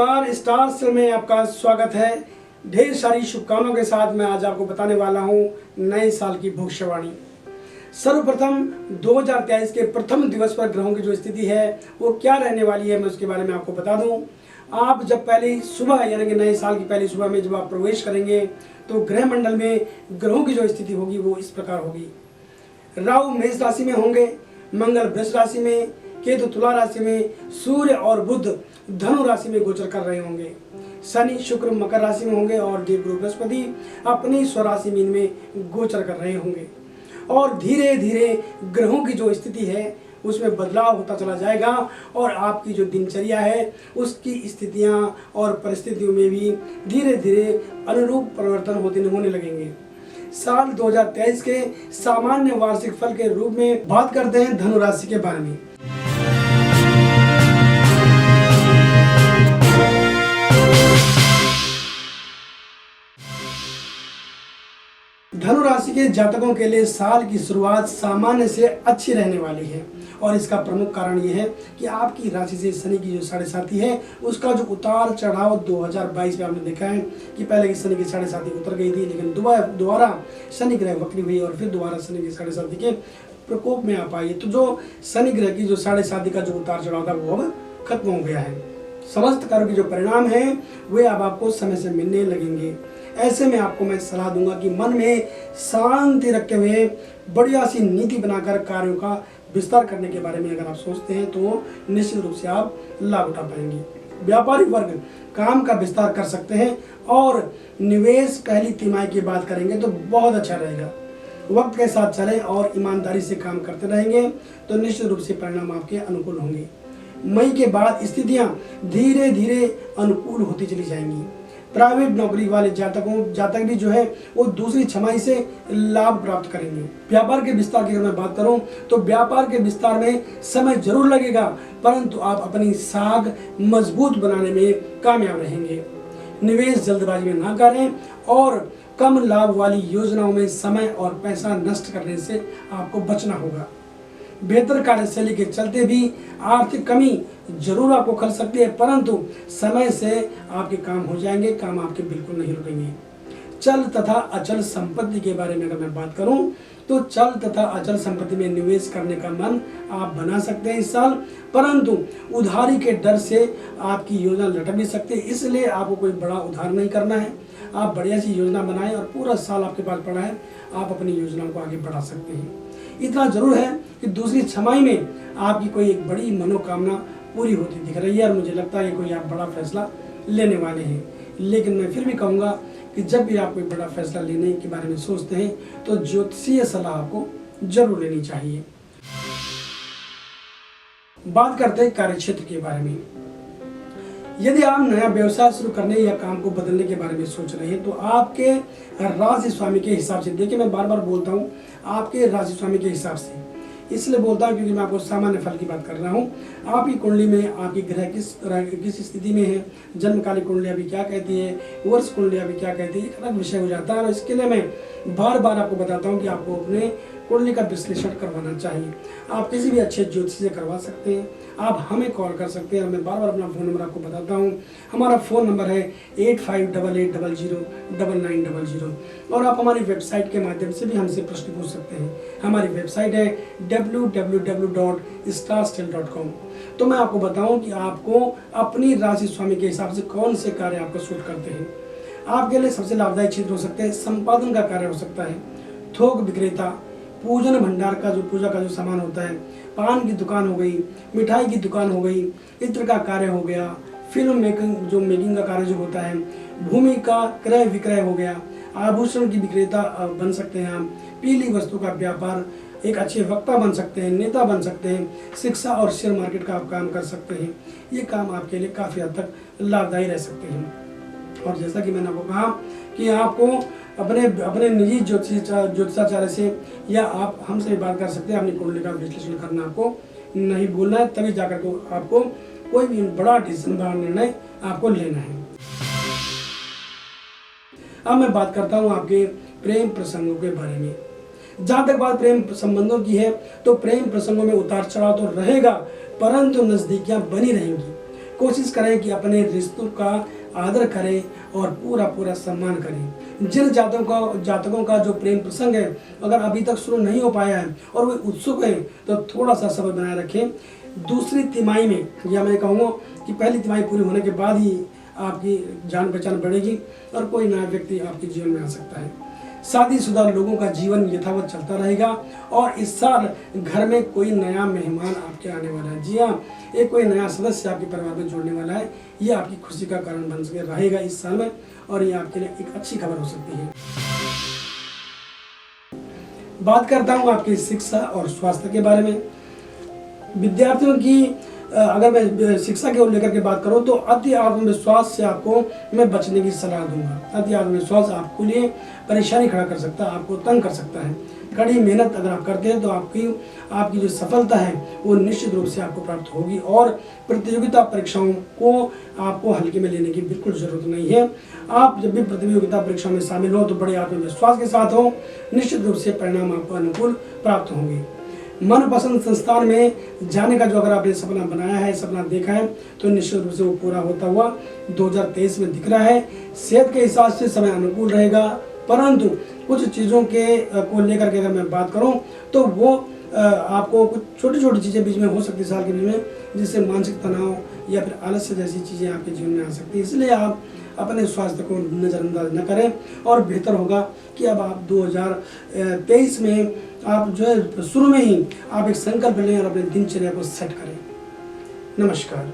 नमस्कार, स्टार्स में आपका स्वागत है। ढेर सारी शुभकामनाओं के साथ मैं आज आपको बताने वाला हूं नए साल की भविष्यवाणी। सर्वप्रथम 2023 के प्रथम दिवस पर ग्रहों की जो स्थिति है वो क्या रहने वाली है, मैं उसके बारे में आपको बता दूं। आप जब पहली सुबह यानी कि नए साल की पहली सुबह में जब आप प्रवेश करेंगे तो ग्रह मंडल में ग्रहों की जो स्थिति होगी वो इस प्रकार होगी। राहु मेष राशि में होंगे, मंगल वृष राशि में, केतु तुला राशि में, सूर्य और बुध धनु राशि में गोचर कर रहे होंगे। शनि शुक्र मकर राशि में होंगे और देवगुरु बृहस्पति अपनी स्वराशि मीन में गोचर कर रहे होंगे। और धीरे धीरे ग्रहों की जो स्थिति है उसमें बदलाव होता चला जाएगा और आपकी जो दिनचर्या है उसकी स्थितियां और परिस्थितियों में भी धीरे धीरे अनुरूप परिवर्तन होने लगेंगे। साल 2023 के सामान्य वार्षिक फल के रूप में बात करते हैं धनु राशि के बारे में। धनु राशि के जातकों के लिए साल की शुरुआत सामान्य से अच्छी रहने वाली है और इसका प्रमुख कारण ये है कि आपकी राशि से शनि की जो 7.5 है उसका जो उतार चढ़ाव 2022 में आपने देखा है कि पहले की शनि की 7.5 उतर गई थी, लेकिन दोबारा शनि ग्रह वक्री हुई और फिर दोबारा शनि की 7.5 के प्रकोप में आ पाई। तो जो शनि ग्रह की जो 7.5 का जो उतार चढ़ाव था वो अब खत्म हो गया है। समस्त कार्यों के जो परिणाम हैं वे अब आपको समय से मिलने लगेंगे। ऐसे में आपको मैं सलाह दूंगा कि मन में शांति रखते हुए बढ़िया सी नीति बनाकर कार्यों का विस्तार करने के बारे में अगर आप सोचते हैं तो निश्चित रूप से आप लाभ उठा पाएंगे। व्यापारिक वर्ग काम का विस्तार कर सकते हैं और निवेश पहली तिमाही की बात करेंगे तो बहुत अच्छा रहेगा। वक्त के साथ चलें और ईमानदारी से काम करते रहेंगे तो निश्चित रूप से परिणाम आपके अनुकूल होंगे। मई के बाद स्थितियां धीरे धीरे अनुकूल होती चली जाएंगी। प्राइवेट नौकरी वाले जातक भी जो है वो दूसरी छमाही से लाभ प्राप्त करेंगे। व्यापार के विस्तार की अगर मैं बात करूं तो व्यापार के विस्तार में समय जरूर लगेगा, परंतु आप अपनी साख मजबूत बनाने में कामयाब रहेंगे। निवेश जल्दबाजी में ना करें और कम लाभ वाली योजनाओं में समय और पैसा नष्ट करने से आपको बचना होगा। बेहतर कार्यशैली के चलते भी आर्थिक कमी जरूर आपको खल सकती है, परंतु समय से आपके काम हो जाएंगे, काम आपके बिल्कुल नहीं रुकेंगे। चल तथा अचल संपत्ति के बारे में अगर मैं बात करूं तो चल तथा अचल संपत्ति में निवेश करने का मन आप बना सकते हैं इस साल, परंतु उधारी के डर से आपकी योजना लटक भी सकती है। इसलिए आपको कोई बड़ा उधार नहीं करना है। आप बढ़िया सी योजना बनाएं और पूरा साल आपके पास पड़ा है, आप अपनी योजनाओं को आगे बढ़ा सकते हैं। इतना जरूर है कि दूसरी छमाही में आपकी कोई एक बड़ी मनोकामना पूरी होती दिख रही है और मुझे लगता है कोई आप बड़ा फैसला लेने वाले हैं। लेकिन मैं फिर भी कहूँगा कि जब भी आप कोई बड़ा फैसला लेने के बारे में सोचते हैं तो ज्योतिषीय सलाह आपको जरूर लेनी चाहिए। बात करते हैं कार्यक्षेत्र के बारे में। यदि आप नया व्यवसाय शुरू करने या काम को बदलने के बारे में सोच रहे हैं तो आपके राशि स्वामी के हिसाब से, देखिए मैं बार बार बोलता हूँ आपके राशि स्वामी के हिसाब से इसलिए बोलता हूँ क्योंकि मैं आपको सामान्य फल की बात कर रहा हूँ। आपकी कुंडली में आपकी ग्रह किस स्थिति में है, जन्मकालिक कुंडली अभी क्या कहती है, वर्ष कुंडली अभी क्या कहती है, एक अलग विषय हो जाता है और इसके लिए मैं बार बार आपको बताता हूँ कि आपको अपने कुंडली का विश्लेषण करवाना चाहिए। आप किसी भी अच्छे ज्योतिषी से करवा सकते हैं, आप हमें कॉल कर सकते हैं। मैं बार बार अपना फ़ोन नंबर आपको बताता हूँ। हमारा फ़ोन नंबर है 8588009900 और आप हमारी वेबसाइट के माध्यम से भी हमसे प्रश्न पूछ सकते हैं। हमारी वेबसाइट है www.starstyle.com। तो मैं आपको बताऊं कि आपको अपनी राशि स्वामी के हिसाब से कौन से कार्य आपको सूट करते हैं। आपके लिए सबसे लाभदायक क्षेत्र हो सकते हैं, संपादन का कार्य हो सकता है, थोक विक्रेता, पूजन भंडार का जो पूजा का जो सामान होता है, पान की दुकान हो गई, मिठाई की दुकान हो गई, इत्र का कार्य हो गया, फिल्म मेकिंग का कार्य जो होता है, भूमि का क्रय विक्रय हो गया, आभूषण की विक्रेता बन सकते हैं आप, पीली वस्तु का व्यापार, एक अच्छे वक्ता बन सकते हैं, नेता बन सकते हैं, शिक्षा और शेयर मार्केट का आप काम कर सकते हैं। ये काम आपके लिए काफ़ी हद तक लाभदायी रह सकते हैं। और जैसा कि मैंने आपको कहा कि आपको अपने निजी ज्योतिषाचार्य से या आप हमसे भी बात कर सकते हैं। अपनी कुंडली का विश्लेषण करना आपको नहीं भूलना है, तभी जाकर को आपको कोई भी बड़ा डिसीजन, बड़ा निर्णय आपको लेना है। अब मैं बात करता हूँ आपके प्रेम प्रसंगों के बारे में। जहाँ तक बात प्रेम संबंधों की है तो प्रेम प्रसंगों में उतार चढ़ाव तो रहेगा, परंतु नजदीकियां बनी रहेंगी। कोशिश करें कि अपने रिश्तों का आदर करें और पूरा पूरा सम्मान करें। जिन जातकों का जो प्रेम प्रसंग है अगर अभी तक शुरू नहीं हो पाया है और वे उत्सुक हैं तो थोड़ा सा सब्र बनाए रखें। दूसरी तिमाही में, या मैं कहूँगा कि पहली तिमाही पूरी होने के बाद ही आपकी जान पहचान बढ़ेगी और कोई नया व्यक्ति आपके जीवन में आ सकता है। शादीशुदा लोगों का जीवन यथावत चलता रहेगा और इस साल घर में कोई नया मेहमान आपके आने वाला है। जी हाँ, एक कोई नया सदस्य आपके परिवार में जोड़ने वाला है। ये आपकी खुशी का कारण बन सके रहेगा इस साल में और ये आपके लिए एक अच्छी खबर हो सकती है। बात करता हूँ आपकी शिक्षा और स्वास्थ्य के बारे में। विद्यार्थियों की अगर मैं शिक्षा को लेकर के बात करूं तो अति आत्मविश्वास से आपको मैं बचने की सलाह दूंगा। अति आत्मविश्वास आपके लिए परेशानी खड़ा कर सकता है, आपको तंग कर सकता है। कड़ी मेहनत अगर आप करते हैं तो आपकी जो सफलता है वो निश्चित रूप से आपको प्राप्त होगी और प्रतियोगिता परीक्षाओं को आपको हल्के में लेने की बिल्कुल जरूरत नहीं है। आप जब भी प्रतियोगिता परीक्षा में शामिल हो तो बड़े आत्मविश्वास के साथ हो, निश्चित रूप से परिणाम आपको अनुकूल प्राप्त होंगे। मनपसंद संस्थान में जाने का जो अगर आपने सपना बनाया है, सपना देखा है तो निश्चित रूप से वो पूरा होता हुआ 2023 में दिख रहा है। सेहत के हिसाब से समय अनुकूल रहेगा, परंतु कुछ चीज़ों को लेकर के अगर मैं बात करूं तो वो आपको कुछ छोटी छोटी चीज़ें बीच में हो सकती है साल के बीच में, जिससे मानसिक तनाव या फिर आलस्य जैसी चीज़ें आपके जीवन में आ सकती है। इसलिए आप अपने स्वास्थ्य को नज़रअंदाज न करें और बेहतर होगा कि अब आप 2023 में आप जो है शुरू में ही आप एक संकल्प लें और अपने दिनचर्या को सेट करें। नमस्कार।